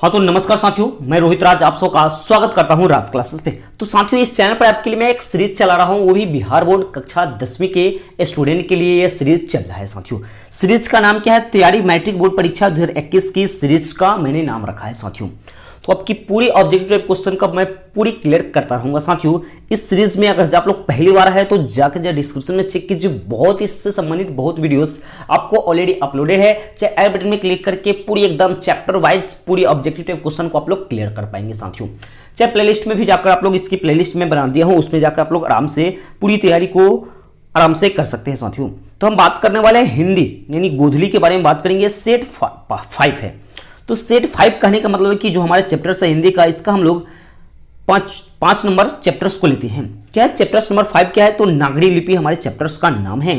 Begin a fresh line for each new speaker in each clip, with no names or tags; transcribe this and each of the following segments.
हाँ तो नमस्कार साथियों, मैं रोहित राज आप सबका स्वागत करता हूँ राज क्लासेस पे। तो साथियों, इस चैनल पर आपके लिए मैं एक सीरीज चला रहा हूँ, वो भी बिहार बोर्ड कक्षा 10वीं के स्टूडेंट के लिए ये सीरीज चल रहा है। साथियों, सीरीज का नाम क्या है? तैयारी मैट्रिक बोर्ड परीक्षा 2021 की सीरीज का मैंने नाम रखा है। साथियों, तो आपकी पूरी ऑब्जेक्टिव क्वेश्चन का मैं पूरी क्लियर करता रहूंगा। साथियों, इस सीरीज में अगर आप लोग पहली बार है तो जाकर डिस्क्रिप्शन में चेक कीजिए, बहुत इससे संबंधित बहुत वीडियोस आपको ऑलरेडी अपलोडेड है। चाहे आई बटन में क्लिक करके पूरी एकदम चैप्टर वाइज पूरी ऑब्जेक्टिव क्वेश्चन को आप लोग क्लियर कर पाएंगे। साथियों, चाहे प्लेलिस्ट में भी जाकर आप लोग इसकी प्लेलिस्ट में बना दिया हो, उसमें जाकर आप लोग आराम से पूरी तैयारी को आराम से कर सकते हैं। साथियों, तो हम बात करने वाले हैं हिंदी यानी गोधली के बारे में बात करेंगे। सेट 5 है, तो सेट 5 कहने का मतलब है कि जो हमारे चैप्टर्स है हिंदी का, इसका हम लोग पांच नंबर चैप्टर्स को लेते हैं। क्या है चैप्टर्स नंबर 5? क्या है? तो नागरी लिपि हमारे चैप्टर्स का नाम है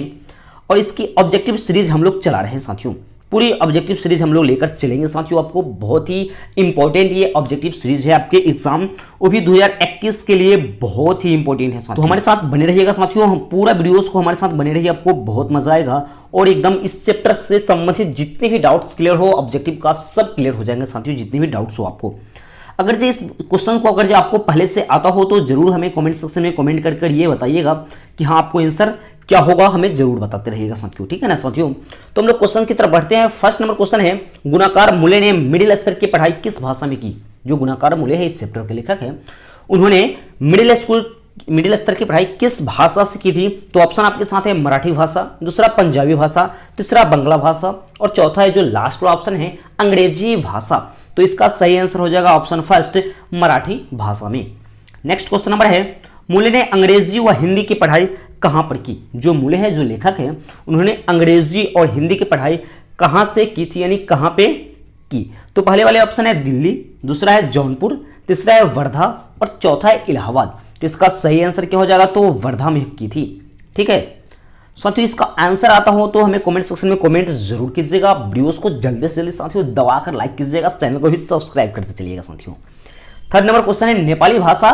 और इसकी ऑब्जेक्टिव सीरीज हम लोग चला रहे हैं। साथियों, पूरी ऑब्जेक्टिव सीरीज हम लोग लेकर चलेंगे। साथियों, आपको बहुत ही इंपॉर्टेंट ये ऑब्जेक्टिव सीरीज है, आपके एग्जाम वो भी 2021 के लिए बहुत ही इंपॉर्टेंट है। तो हमारे साथ बने रहिएगा साथियों, हम पूरा वीडियोस को हमारे साथ बने रहिए, आपको बहुत मजा आएगा और एकदम इस चैप्टर से संबंधित जितने भी डाउट्स क्लियर हो ऑब्जेक्टिव का सब क्लियर हो जाएंगे। साथियों, जितने भी डाउट्स हो आपको, अगर जो इस क्वेश्चन को अगर जो आपको पहले से आता हो तो जरूर हमें कमेंट सेक्शन में कमेंट कर ये बताइएगा कि हाँ आपको आंसर क्या होगा, हमें जरूर बताते रहिएगा साथियों, ठीक है ना। साथियों, तो हम लोग क्वेश्चन की तरफ बढ़ते हैं। फर्स्ट नंबर क्वेश्चन है, गुणाकार मूल्य ने मिडिल स्तर की पढ़ाई किस भाषा में की? जो गुणाकार मूल्य है इस चैप्टर के लेखक हैं, उन्होंने मिडिल स्तर की पढ़ाई किस भाषा से की थी? तो ऑप्शन आपके साथ है मराठी भाषा, दूसरा पंजाबी भाषा, तीसरा बंगला भाषा और चौथा है जो लास्ट वाला ऑप्शन है अंग्रेजी भाषा। तो इसका सही आंसर हो जाएगा ऑप्शन फर्स्ट, मराठी भाषा में। नेक्स्ट क्वेश्चन नंबर है, मूल्य ने अंग्रेजी व हिंदी की पढ़ाई कहां पर की? जो मूल्य है जो लेखक है, उन्होंने अंग्रेजी और हिंदी की पढ़ाई कहां से की थी यानी कहां पे की? तो पहले वाले ऑप्शन है दिल्ली, दूसरा है जौनपुर, तीसरा है वर्धा और चौथा है इलाहाबाद। तो इसका सही आंसर क्या हो जाएगा? तो वर्धा में की थी, ठीक है। साथियों, इसका आंसर आता हो तो हमें कमेंट सेक्शन में कमेंट जरूर कीजिएगा। वीडियोस को जल्दी से जल्दी साथियों दबाकर लाइक कीजिएगा, चैनल को भी सब्सक्राइब करते चलिएगा। साथियों, थर्ड नंबर क्वेश्चन है, नेपाली भाषा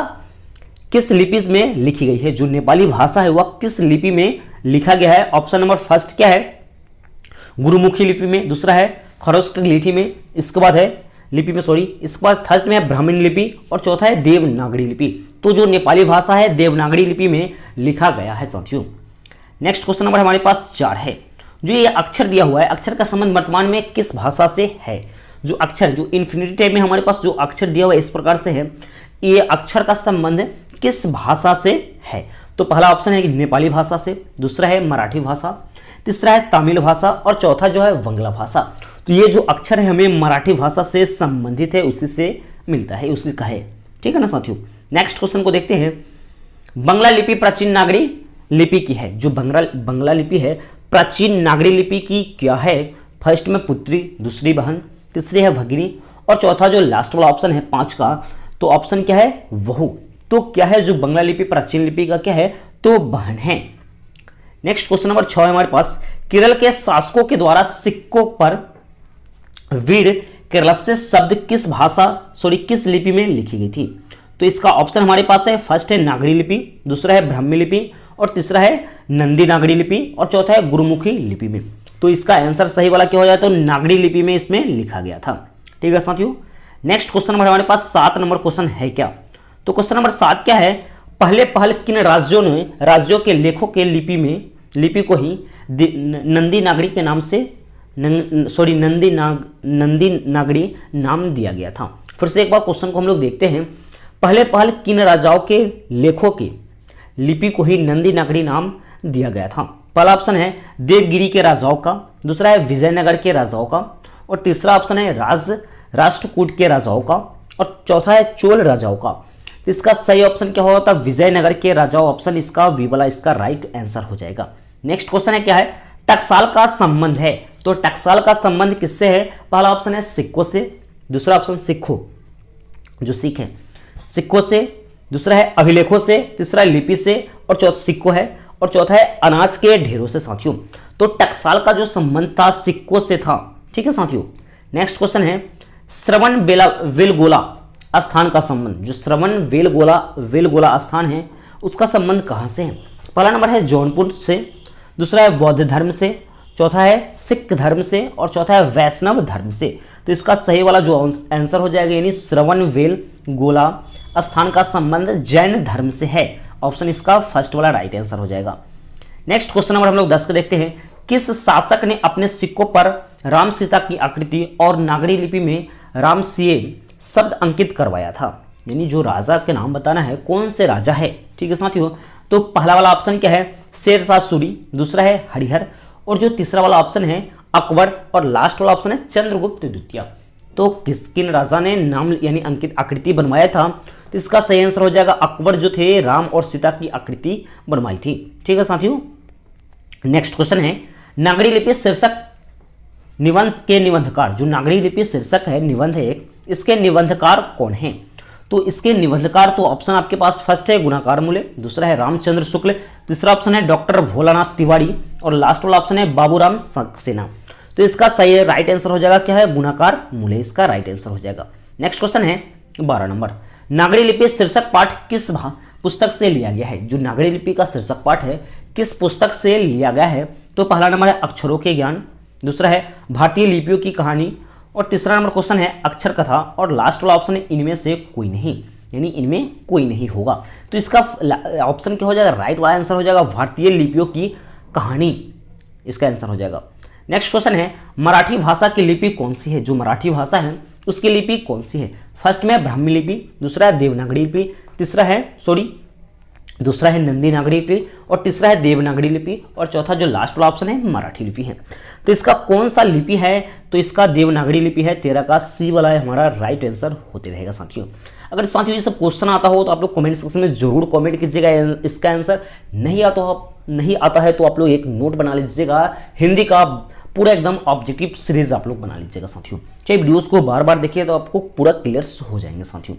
किस लिपि में लिखी गई है? जो नेपाली भाषा है वह किस लिपि में लिखा गया है? ऑप्शन नंबर फर्स्ट क्या है? गुरुमुखी लिपि में, दूसरा है खरोष्ट लिपि में, इसके बाद है इसके बाद थर्ड में है ब्राह्मण लिपि और चौथा है देवनागरी लिपि। तो जो नेपाली भाषा है देवनागरी लिपि में लिखा गया है। साथियों, नेक्स्ट क्वेश्चन नंबर हमारे पास 4 है, जो ये अक्षर दिया हुआ है, अक्षर का संबंध वर्तमान में किस भाषा से है? जो अक्षर जो इन्फिनिटी टाइप में हमारे पास जो अक्षर दिया हुआ है इस प्रकार से है, ये अक्षर का संबंध किस भाषा से है? तो पहला ऑप्शन है नेपाली भाषा से, दूसरा है मराठी भाषा, तीसरा है तमिल भाषा और चौथा जो है बंगला भाषा। तो ये जो अक्षर है हमें मराठी भाषा से संबंधित है, उसी से मिलता है, उसी का है, ठीक है ना साथियों। नेक्स्ट क्वेश्चन को देखते हैं, बंगला लिपि प्राचीन नागरी लिपि की है। जो बंगला लिपि है प्राचीन नागरी लिपि की क्या है? फर्स्ट में पुत्री, दूसरी बहन, तीसरी है भगिनी और चौथा जो लास्ट वाला ऑप्शन है 5 का, तो ऑप्शन क्या है? वहू। तो क्या है जो बंगला लिपि प्राचीन लिपि का क्या है? तो बहन है। नेक्स्ट क्वेश्चन नंबर 6 है हमारे पास, केरल के शासकों के द्वारा सिक्कों पर वीर केरल से शब्द किस लिपि में लिखी गई थी? तो इसका ऑप्शन हमारे पास है, फर्स्ट है नागरी लिपि, दूसरा है ब्राह्मी लिपि और तीसरा है नंदी नागरी लिपि और चौथा है गुरुमुखी लिपि में। तो इसका आंसर सही वाला क्या हो जाए? तो नागरी लिपि में इसमें लिखा गया था, ठीक है साथियों। नेक्स्ट क्वेश्चन नंबर हमारे पास 7 नंबर क्वेश्चन है क्या? तो क्वेश्चन नंबर 7 क्या है, पहल किन राज्यों के लेखों के लिपि को ही नंदी नागरी के नाम से नंदी नागरी नाम दिया गया था? फिर से एक बार क्वेश्चन को हम लोग देखते हैं, पहल किन राजाओं के लेखों के लिपि को ही नंदी नागरी नाम दिया गया था? पहला ऑप्शन है देवगिरी के राजाओं का, दूसरा है विजयनगर के राजाओं का और तीसरा ऑप्शन है राष्ट्रकूट के राजाओं का और चौथा है चोल राजाओं का। तो इसका सही ऑप्शन क्या होगा? विजयनगर के राजाओं, ऑप्शन इसका वी वाला इसका राइट आंसर हो जाएगा। नेक्स्ट क्वेश्चन है क्या है, टकसाल का संबंध है। तो टकसाल का संबंध किससे है? पहला ऑप्शन है सिक्कों से, दूसरा ऑप्शन सिक्खों जो सिख है सिक्कों से, दूसरा है अभिलेखों से, तीसरा लिपि से और चौथा सिक्कों है और चौथा है अनाज के ढेरों से। साथियों, तो टकसाल का जो संबंध था सिक्कों से था, ठीक है साथियों। नेक्स्ट क्वेश्चन है, श्रवण बेलगोला स्थान का संबंध। जो श्रवण बेलगोला स्थान है उसका संबंध कहां से है? पहला नंबर है जौनपुर से, दूसरा है बौद्ध धर्म से, चौथा है सिख धर्म से और चौथा है वैष्णव धर्म से। तो इसका सही वाला जो आंसर हो जाएगा यानी श्रवण वेल गोला स्थान का संबंध जैन धर्म से है। ऑप्शन इसका फर्स्ट वाला राइट आंसर हो जाएगा। नेक्स्ट क्वेश्चन नंबर हम लोग 10 को देखते हैं। किस शासक ने अपने सिक्कों पर राम सीता की आकृति और नागरी लिपि में राम सिए शब्द अंकित करवाया था? यानी जो राजा के नाम बताना है, कौन से राजा है। ठीक है साथियों, तो पहला वाला ऑप्शन क्या है? शेरशाह सूरी, दूसरा है हरिहर, और जो तीसरा वाला ऑप्शन है अकबर, और लास्ट वाला ऑप्शन है चंद्रगुप्त द्वितीय। तो किन राजा ने नाम यानी अंकित आकृति बनवाया था? तो इसका सही आंसर हो जाएगा अकबर, जो थे राम और सीता की आकृति बनवाई थी। ठीक है साथियों, नेक्स्ट क्वेश्चन है नागरी लिपि शीर्षक निबंध के निबंधकार। जो नागरी लिपि शीर्षक है, निबंध है, इसके निबंधकार कौन है? तो इसके निबंधकार तो ऑप्शन आपके पास फर्स्ट है गुणाकार मूले, दूसरा है रामचंद्र शुक्ल, तीसरा ऑप्शन है डॉक्टर भोलानाथ तिवारी, और लास्ट वाला ऑप्शन है बाबूराम सक्सेना। तो इसका सही राइट आंसर हो जाएगा क्या है? गुणाकार मूले, इसका राइट आंसर हो जाएगा। नेक्स्ट क्वेश्चन है 12 नंबर। नागरी लिपि शीर्षक पाठ किस पुस्तक से लिया गया है? जो नागरी लिपि का शीर्षक पाठ है किस पुस्तक से लिया गया है? तो पहला नंबर है अक्षरों के ज्ञान, दूसरा है भारतीय लिपियों की कहानी, और तीसरा नंबर क्वेश्चन है अक्षर कथा, और लास्ट वाला ऑप्शन है इनमें से कोई नहीं, यानी इनमें कोई नहीं होगा। तो इसका ऑप्शन क्या हो जाएगा? राइट वाला आंसर हो जाएगा भारतीय लिपियों की कहानी, इसका आंसर हो जाएगा। नेक्स्ट क्वेश्चन है मराठी भाषा की लिपि कौन सी है? जो मराठी भाषा है उसकी लिपि कौन सी है? फर्स्ट में ब्राह्मी लिपि, दूसरा है देवनागरी लिपि, दूसरा है नंदी नागरी लिपि, और तीसरा है देवनागरी लिपि, और चौथा जो लास्ट वाला ऑप्शन है मराठी लिपि है। तो इसका कौन सा लिपि है? तो इसका देवनागरी लिपि है। 13 का सी वाला है हमारा राइट आंसर होते रहेगा साथियों। अगर साथियों ये सब क्वेश्चन आता हो तो आप लोग कमेंट सेक्शन में जरूर कमेंट कीजिएगा इसका आंसर। नहीं आता है तो आप लोग एक नोट बना लीजिएगा, हिंदी का पूरा एकदम ऑब्जेक्टिव सीरीज आप लोग बना लीजिएगा साथियों। चाहे वीडियोस को बार बार देखिए तो आपको पूरा क्लियर हो जाएंगे साथियों।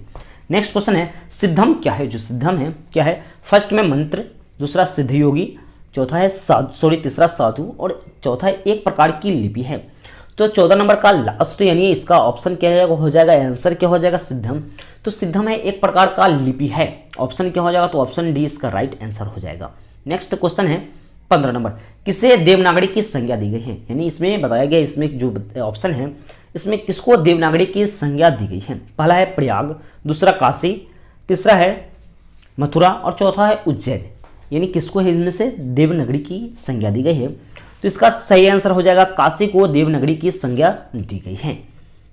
नेक्स्ट क्वेश्चन है सिद्धम क्या है? जो सिद्धम है क्या है? फर्स्ट में मंत्र, दूसरा सिद्ध योगी, चौथा है तीसरा साधु, और चौथा है एक प्रकार की लिपि है। तो 14 नंबर का लास्ट यानी इसका ऑप्शन क्या हो जाएगा? आंसर क्या हो जाएगा? सिद्धम। तो सिद्धम है एक प्रकार का लिपि है। ऑप्शन क्या हो जाएगा? तो ऑप्शन डी इसका राइट आंसर हो जाएगा। नेक्स्ट क्वेश्चन है 15 नंबर। किसे देवनागरी की संज्ञा दी गई है? यानी इसमें बताया गया, इसमें जो ऑप्शन है इसमें किसको देवनागरी की संज्ञा दी गई है? पहला है प्रयाग, दूसरा काशी, तीसरा है मथुरा, और चौथा है उज्जैन। यानी किसको इनमें से देवनागरी की संज्ञा दी गई है? तो इसका सही आंसर हो जाएगा काशी को देवनागरी की संज्ञा दी गई है।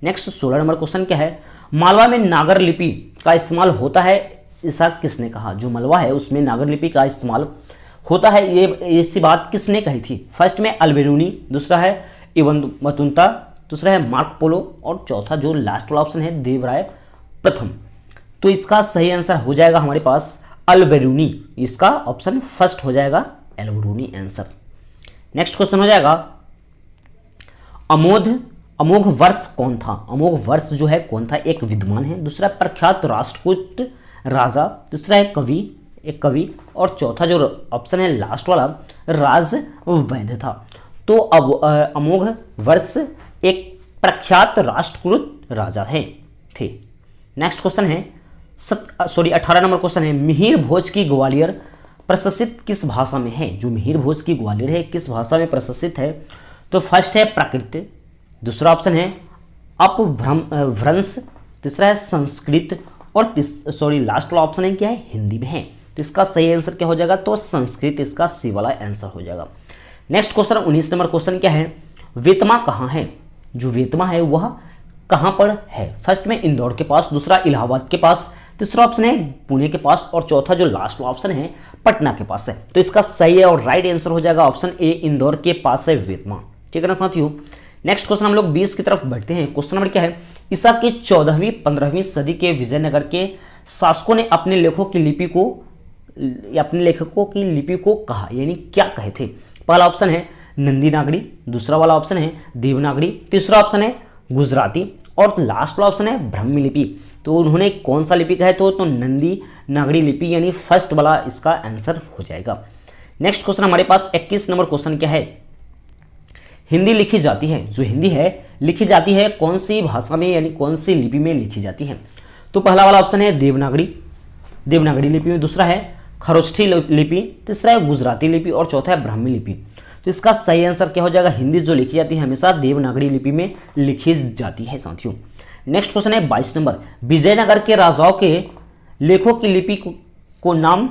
नेक्स्ट 16 नंबर क्वेश्चन क्या है? मालवा में नागर लिपि का इस्तेमाल होता है, ऐसा किसने कहा? जो मलवा है उसमें नागर लिपि का इस्तेमाल होता है, ये ऐसी बात किसने कही थी? फर्स्ट में अल्बेरूनी, दूसरा है इवन मतुंता, दूसरा है मार्क पोलो, और चौथा जो लास्ट वाला ऑप्शन है देवराय प्रथम। तो इसका सही आंसर हो जाएगा हमारे पास अल्बेरूनी, इसका ऑप्शन फर्स्ट हो जाएगा अल्बेरूनी आंसर। नेक्स्ट क्वेश्चन हो जाएगा अमोघ वर्ष कौन था? अमोघ वर्ष जो है कौन था? एक विद्वान है, दूसरा प्रख्यात राष्ट्रकूट राजा, दूसरा है एक कवि, और चौथा जो ऑप्शन है लास्ट वाला राजवैद्य था। तो अब अमोघ वर्ष एक प्रख्यात राष्ट्रकूट राजा थे। नेक्स्ट क्वेश्चन है 18 नंबर क्वेश्चन है मिहिर भोज की ग्वालियर प्रशासित किस भाषा में है? जो मिहिर भोज की ग्वालियर है किस भाषा में प्रशासित है? तो फर्स्ट है प्राकृत, दूसरा ऑप्शन है अपभ्रंश, तीसरा है संस्कृत, और लास्ट वाला ऑप्शन है क्या है? हिंदी में है। तो इसका सही आंसर क्या हो जाएगा? तो संस्कृत, इसका सी वाला आंसर हो जाएगा। नेक्स्ट क्वेश्चन 19 नंबर क्वेश्चन क्या है? वेतमा कहाँ है? जो वेतमा है वह कहाँ पर है? फर्स्ट में इंदौर के पास, दूसरा इलाहाबाद के पास, तीसरा ऑप्शन है पुणे के पास, और चौथा जो लास्ट ऑप्शन है पटना के पास है। तो इसका सही है और राइट आंसर हो जाएगा ऑप्शन ए, इंदौर के पास है वेतमा। ठीक है ना साथियों। नेक्स्ट क्वेश्चन हम लोग 20 की तरफ बढ़ते हैं। क्वेश्चन नंबर क्या है? ईसा की 14वीं 15वीं सदी के विजयनगर के शासकों ने अपने लेखकों की लिपि को कहा, यानी क्या कहे थे? पहला ऑप्शन है नंदी नागरी, दूसरा वाला ऑप्शन है देवनागरी, तीसरा ऑप्शन है गुजराती, और लास्ट वाला ऑप्शन है ब्राह्मी लिपि। तो उन्होंने कौन सा लिपि कहे? तो नंदी नागरी लिपि, यानी फर्स्ट वाला इसका आंसर हो जाएगा। नेक्स्ट क्वेश्चन हमारे पास 21 नंबर क्वेश्चन क्या है? हिंदी लिखी जाती है, जो हिंदी है लिखी जाती है कौन सी भाषा में, यानी कौन सी लिपि में लिखी जाती है? तो पहला वाला ऑप्शन है देवनागरी लिपि में, दूसरा है खरोष्ठी लिपि, तीसरा है गुजराती लिपि, और चौथा है ब्राह्मी लिपि। तो इसका सही आंसर क्या हो जाएगा, हिंदी जो लिखी जाती है हमेशा देवनागरी लिपि में लिखी जाती है साथियों। नेक्स्ट क्वेश्चन है 22 नंबर, विजयनगर के राजाओं के लेखों की लिपि को नाम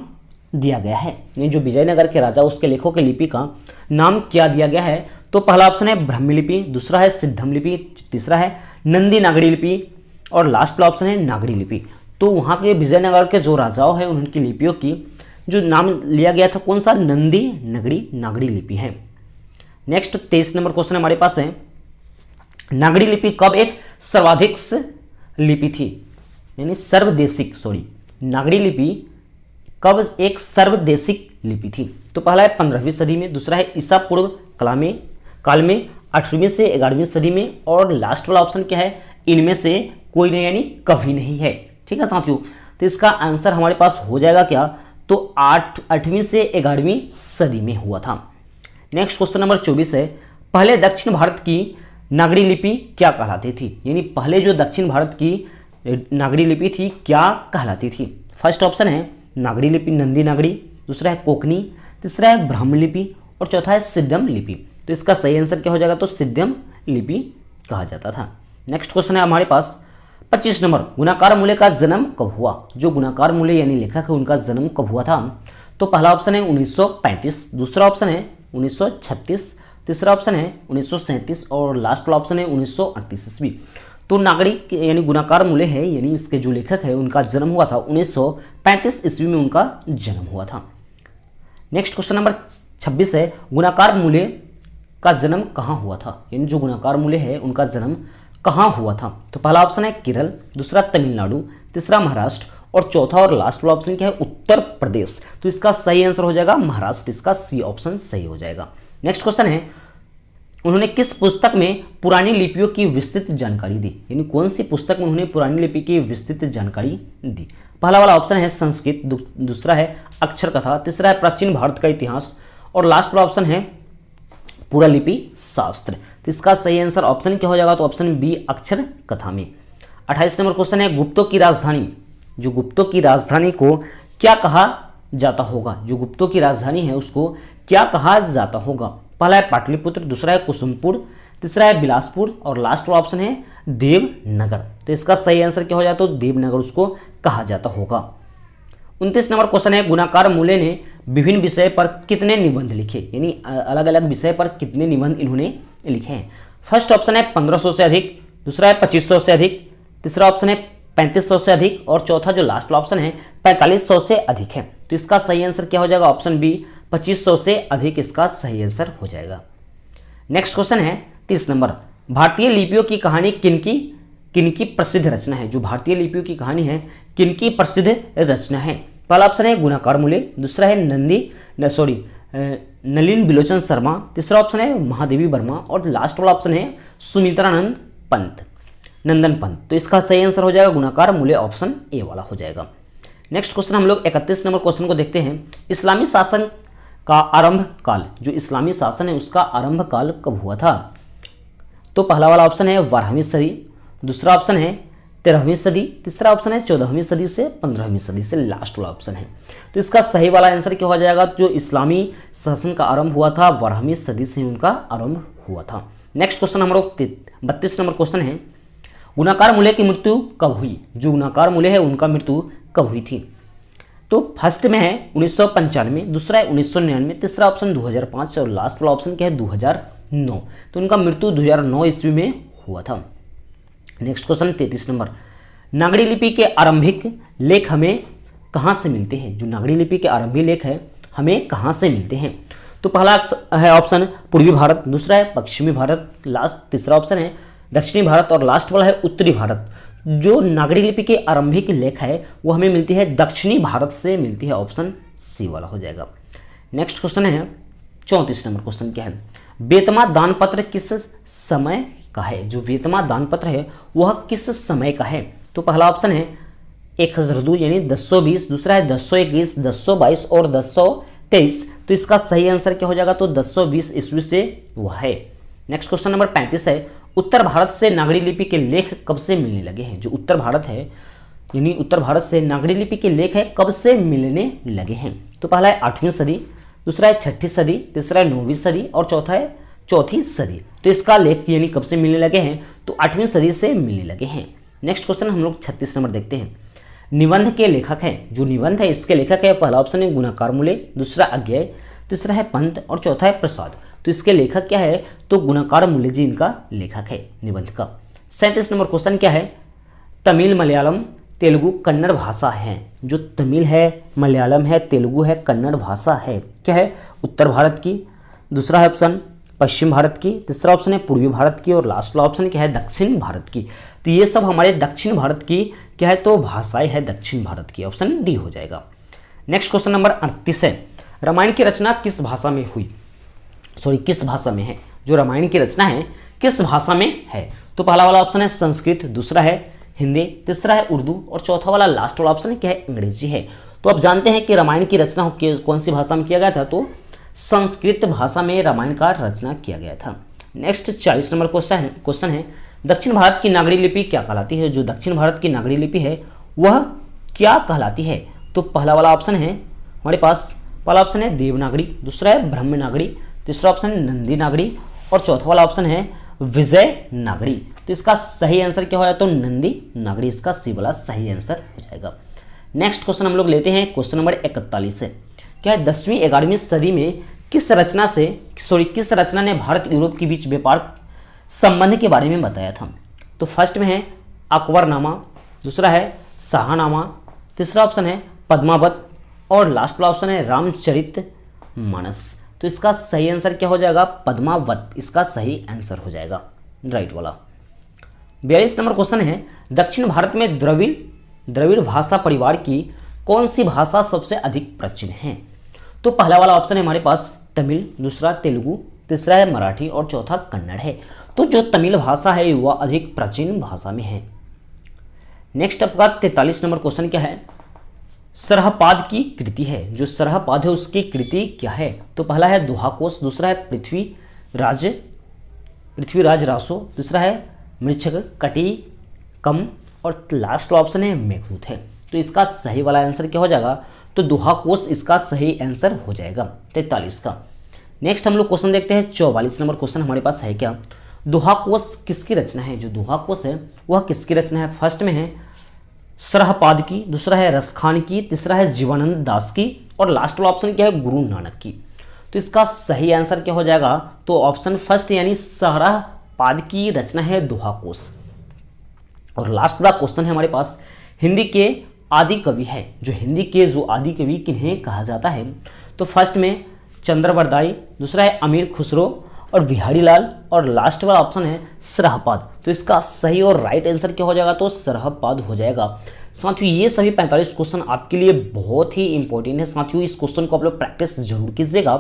दिया गया है। ये जो विजयनगर के राजा उसके लेखों की लिपि का नाम क्या दिया गया है, तो पहला ऑप्शन है ब्राह्मी लिपि, दूसरा है सिद्धम लिपि, तीसरा है नंदी नागरी लिपि और लास्ट वाला ऑप्शन है नागरी लिपि। तो वहाँ के विजयनगर के जो राजाओं हैं उनकी लिपियों की जो नाम लिया गया था कौन सा, नंदी नगरी नागरी लिपि है। नेक्स्ट 23 नंबर क्वेश्चन हमारे पास है, नागरी लिपि कब एक सर्वाधिक लिपि थी, यानी सर्वदेशिक, नागरी लिपि कब एक सर्वदेशिक लिपि थी। तो पहला है 15वीं सदी में, दूसरा है ईसा पूर्व काल में 8वीं से 11वीं सदी में और लास्ट वाला ऑप्शन क्या है, इनमें से कोई नहीं यानी कभी नहीं है। ठीक है साथियों, तो इसका आंसर हमारे पास हो जाएगा क्या, तो 8वीं से 11वीं सदी में हुआ था। नेक्स्ट क्वेश्चन नंबर 24 है, पहले दक्षिण भारत की नागरी लिपि क्या कहलाती थी, यानी पहले जो दक्षिण भारत की नागरी लिपि थी क्या कहलाती थी। फर्स्ट ऑप्शन है नागरी लिपि नंदी नागरी, दूसरा है कोकनी, तीसरा है ब्राह्मी लिपि और चौथा है सिद्धम लिपि। तो इसका सही आंसर क्या हो जाएगा, तो सिद्धम लिपि कहा जाता था। नेक्स्ट क्वेश्चन है हमारे पास 25 नंबर, गुणाकार मूल्य का जन्म कब हुआ। जो गुणाकार मूल्य यानी लेखक है उनका जन्म कब हुआ था, तो पहला ऑप्शन है 1935, दूसरा ऑप्शन है 1936, तीसरा ऑप्शन है 1937 और लास्ट वाला ऑप्शन है 1938 ईस्वी। तो नागरिक यानी गुणाकार मूल्य है यानी इसके जो लेखक है उनका जन्म हुआ था 1935 ईस्वी में उनका जन्म हुआ था। नेक्स्ट क्वेश्चन नंबर 26 है, गुणाकार मूल्य का जन्म कहाँ हुआ था, यानी जो गुणाकार मूल्य है उनका जन्म कहाँ हुआ था। तो पहला ऑप्शन है केरल, दूसरा तमिलनाडु, तीसरा महाराष्ट्र और चौथा और लास्ट वाला ऑप्शन क्या है, उत्तर प्रदेश। तो इसका सही आंसर हो जाएगा महाराष्ट्र, इसका सी ऑप्शन सही हो जाएगा। नेक्स्ट क्वेश्चन है, उन्होंने किस पुस्तक में पुरानी लिपियों की विस्तृत जानकारी दी, यानी कौन सी पुस्तक में उन्होंने पुरानी लिपि की विस्तृत जानकारी दी। पहला वाला ऑप्शन है संस्कृत, दूसरा है अक्षर कथा, तीसरा है प्राचीन भारत का इतिहास और लास्ट वाला ऑप्शन है पूरा लिपि शास्त्र। तो इसका सही आंसर ऑप्शन क्या हो जाएगा, तो ऑप्शन बी अक्षर कथा में। 28 नंबर क्वेश्चन है, गुप्तों की राजधानी, जो गुप्तों की राजधानी को क्या कहा जाता होगा, जो गुप्तों की राजधानी है उसको क्या कहा जाता होगा। पहला है पाटलिपुत्र, दूसरा है कुसुमपुर, तीसरा है बिलासपुर और लास्ट वाला ऑप्शन है देवनगर। तो इसका सही आंसर क्या हो जाता है, तो देवनगर उसको कहा जाता होगा। 29 नंबर क्वेश्चन है, गुणाकार मूल्य ने विभिन्न विषय पर कितने निबंध लिखे, यानी अलग अलग विषय पर कितने निबंध इन्होंने लिखे हैं। फर्स्ट ऑप्शन है 1500 से अधिक, दूसरा है 2500 से अधिक, तीसरा ऑप्शन है 3500 से अधिक और चौथा जो लास्ट ऑप्शन है 4500 से अधिक है। तो इसका सही आंसर क्या हो जाएगा, ऑप्शन बी 2500 से अधिक इसका सही आंसर हो जाएगा। नेक्स्ट क्वेश्चन है 30 नंबर, भारतीय लिपियों की कहानी किनकी प्रसिद्ध रचना है। जो भारतीय लिपियों की कहानी है किनकी प्रसिद्ध रचना है। पहला ऑप्शन है गुणाकार मूल्य, दूसरा है नलिन बिलोचन शर्मा, तीसरा ऑप्शन है महादेवी वर्मा और लास्ट वाला ऑप्शन है सुमित्रानंद नंदन पंत। तो इसका सही आंसर हो जाएगा गुणाकार मूल्य, ऑप्शन ए वाला हो जाएगा। नेक्स्ट क्वेश्चन हम लोग 31 नंबर क्वेश्चन को देखते हैं, इस्लामी शासन का आरंभ काल, जो इस्लामी शासन है उसका आरंभ काल कब हुआ था। तो पहला वाला ऑप्शन है 12वीं सदी, दूसरा ऑप्शन है 13वीं सदी, तीसरा ऑप्शन है 14वीं सदी से 15वीं सदी से लास्ट वाला ऑप्शन है। तो इसका सही वाला आंसर क्या हो जाएगा, जो इस्लामी शासन का आरंभ हुआ था 12वीं सदी से उनका आरंभ हुआ था। नेक्स्ट क्वेश्चन हम लोग 32 नंबर क्वेश्चन है, गुणाकार मूल्य की मृत्यु कब हुई। जो गुणाकार मूल्य है उनका मृत्यु कब हुई थी। तो फर्स्ट में है 1995, दूसरा है 1999, तीसरा ऑप्शन 2005 और लास्ट वाला ऑप्शन क्या है 2009। तो उनका मृत्यु 2009 ईस्वी में हुआ था। नेक्स्ट क्वेश्चन 33 नंबर, नागरी लिपि के आरंभिक लेख हमें कहाँ से मिलते हैं। जो नागरी लिपि के आरंभिक लेख है हमें कहाँ से मिलते हैं। तो पहला है ऑप्शन पूर्वी भारत, दूसरा है पश्चिमी भारत, तीसरा ऑप्शन है दक्षिणी भारत और लास्ट वाला है उत्तरी भारत। जो नागरी लिपि के आरंभिक लेख है वो हमें मिलती है दक्षिणी भारत से मिलती है, ऑप्शन सी वाला हो जाएगा। नेक्स्ट क्वेश्चन है 34 नंबर क्वेश्चन क्या है, बेतमा दान पत्र किस समय का है। जो बेतमा दान पत्र है वह किस समय का है। तो पहला ऑप्शन है 1002 यानी 1020, दूसरा है 1021, 1022 और 1023। तो इसका सही आंसर क्या हो जाएगा, तो 1020 ईस्वी से वह है। नेक्स्ट क्वेश्चन नंबर 35 है, उत्तर भारत से नागरी लिपि के लेख कब से मिलने लगे हैं। जो उत्तर भारत है यानी उत्तर भारत से नागरी लिपि के लेख है कब से मिलने लगे हैं। तो पहला है 8वीं सदी, दूसरा है 6ठी सदी, तीसरा है 9वीं सदी और चौथा है 4थी सदी। तो इसका लेख यानी कब से मिलने लगे हैं, तो 8वीं सदी से मिलने लगे हैं। नेक्स्ट क्वेश्चन हम लोग 36 नंबर देखते हैं। निबंध के लेखक हैं, जो निबंध है इसके लेखक है, पहला ऑप्शन है गुणाकार मूल्य, दूसरा अज्ञेय, तीसरा है पंत और चौथा है प्रसाद। तो इसके लेखक क्या है, तो गुणाकार मूल्य जी इनका लेखक है निबंध का। 37 नंबर क्वेश्चन क्या है, तमिल मलयालम तेलुगु कन्नड़ भाषा है, जो तमिल है, मलयालम है, तेलुगु है, कन्नड़ भाषा है, क्या है, उत्तर भारत की, दूसरा है ऑप्शन पश्चिम भारत की, तीसरा ऑप्शन है पूर्वी भारत की और लास्ट वाला ऑप्शन क्या है, दक्षिण भारत की। तो ये सब हमारे दक्षिण भारत की क्या है, तो भाषाएं है दक्षिण भारत की, ऑप्शन डी हो जाएगा। नेक्स्ट क्वेश्चन नंबर 38 है, रामायण की रचना किस भाषा में हुई, किस भाषा में है, जो रामायण की रचना है किस भाषा में है। तो पहला वाला ऑप्शन है संस्कृत, दूसरा है हिंदी, तीसरा है उर्दू और चौथा वाला लास्ट वाला ऑप्शन क्या है, अंग्रेजी है। तो आप जानते हैं कि रामायण की रचना कौन सी भाषा में किया गया था, तो संस्कृत भाषा में रामायण का रचना किया गया था। नेक्स्ट 40 नंबर क्वेश्चन है, दक्षिण भारत की नागरी लिपि क्या कहलाती है, जो दक्षिण भारत की नागरी लिपि है वह क्या कहलाती है। तो पहला वाला ऑप्शन है हमारे पास, पहला ऑप्शन है देवनागरी, दूसरा है ब्रह्मनागरी, तीसरा ऑप्शन है नंदी नागरी और चौथा वाला ऑप्शन है विजय नागरी। तो इसका सही आंसर क्या होगा, तो नंदी नागरी इसका सी वाला सही आंसर हो जाएगा। नेक्स्ट क्वेश्चन हम लोग लेते हैं, क्वेश्चन नंबर 41 है, क्या है 10वीं 11वीं सदी में किस रचना ने भारत यूरोप के बीच व्यापार संबंध के बारे में बताया था। तो फर्स्ट में है अकबरनामा, दूसरा है शाहनामा, तीसरा ऑप्शन है पद्मावत और लास्ट वाला ऑप्शन है रामचरितमानस। तो इसका सही आंसर क्या हो जाएगा, पद्मावत इसका सही आंसर हो जाएगा, राइट वाला। 42 नंबर क्वेश्चन है, दक्षिण भारत में द्रविड़ भाषा परिवार की कौन सी भाषा सबसे अधिक प्राचीन है। तो पहला वाला ऑप्शन है हमारे पास तमिल, दूसरा तेलुगु, तीसरा है मराठी और चौथा कन्नड़ है। तो जो तमिल भाषा है वह अधिक प्राचीन भाषा में है। नेक्स्ट आपका 43 नंबर क्वेश्चन क्या है, सरहपाद की कृति है, जो सरहपाद है उसकी कृति क्या है। तो पहला है दोहाकोश, दूसरा है पृथ्वीराज रासो, दूसरा है मृच्छक कटिकम और लास्ट ऑप्शन है मेघदूत है। तो इसका सही वाला आंसर क्या हो जाएगा, तो दोहाकोश इसका सही आंसर हो जाएगा 43 का। नेक्स्ट हम लोग क्वेश्चन देखते हैं 44 नंबर क्वेश्चन हमारे पास है क्या, दोहाकोश किसकी रचना है, जो दोहाकोश है वह किसकी रचना है। फर्स्ट में है सरहपाद की, दूसरा है रसखान की, तीसरा है जीवानंद दास की और लास्ट वाला ऑप्शन क्या है, गुरु नानक की। तो इसका सही आंसर क्या हो जाएगा, तो ऑप्शन फर्स्ट यानी सरहपाद की रचना है दोहाकोश। और लास्ट वाला क्वेश्चन है हमारे पास, हिंदी के आदि कवि है, जो हिंदी के जो आदि कवि किन्हें कहा जाता है। तो फर्स्ट में चंद्रवरदाई, दूसरा है अमीर खुसरो और बिहारी लाल और लास्ट वाला ऑप्शन है सरहपाद। तो इसका सही और राइट आंसर क्या हो जाएगा, तो सरहपाद हो जाएगा। साथियों ये सभी 45 क्वेश्चन आपके लिए बहुत ही इंपॉर्टेंट है। साथियों इस क्वेश्चन को आप लोग प्रैक्टिस जरूर कीजिएगा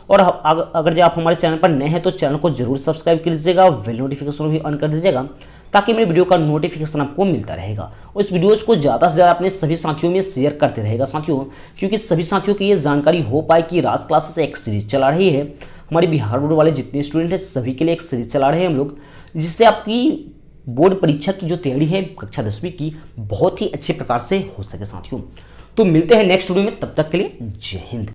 और अगर जो आप हमारे चैनल पर नए हैं तो चैनल को जरूर सब्सक्राइब कर लीजिएगा, बेल नोटिफिकेशन भी ऑन कर दीजिएगा ताकि मेरे वीडियो का नोटिफिकेशन आपको मिलता रहेगा। और इस वीडियोस को ज़्यादा से ज़्यादा अपने सभी साथियों में शेयर करते रहेगा साथियों, क्योंकि सभी साथियों की ये जानकारी हो पाए कि राज क्लासेस एक सीरीज चला रही है, हमारे बिहार बोर्ड वाले जितने स्टूडेंट हैं सभी के लिए एक सीरीज चला रहे हैं हम लोग, जिससे आपकी बोर्ड परीक्षा की जो तैयारी है कक्षा 10वीं की बहुत ही अच्छे प्रकार से हो सके साथियों। तो मिलते हैं नेक्स्ट वीडियो में, तब तक के लिए जय हिंद।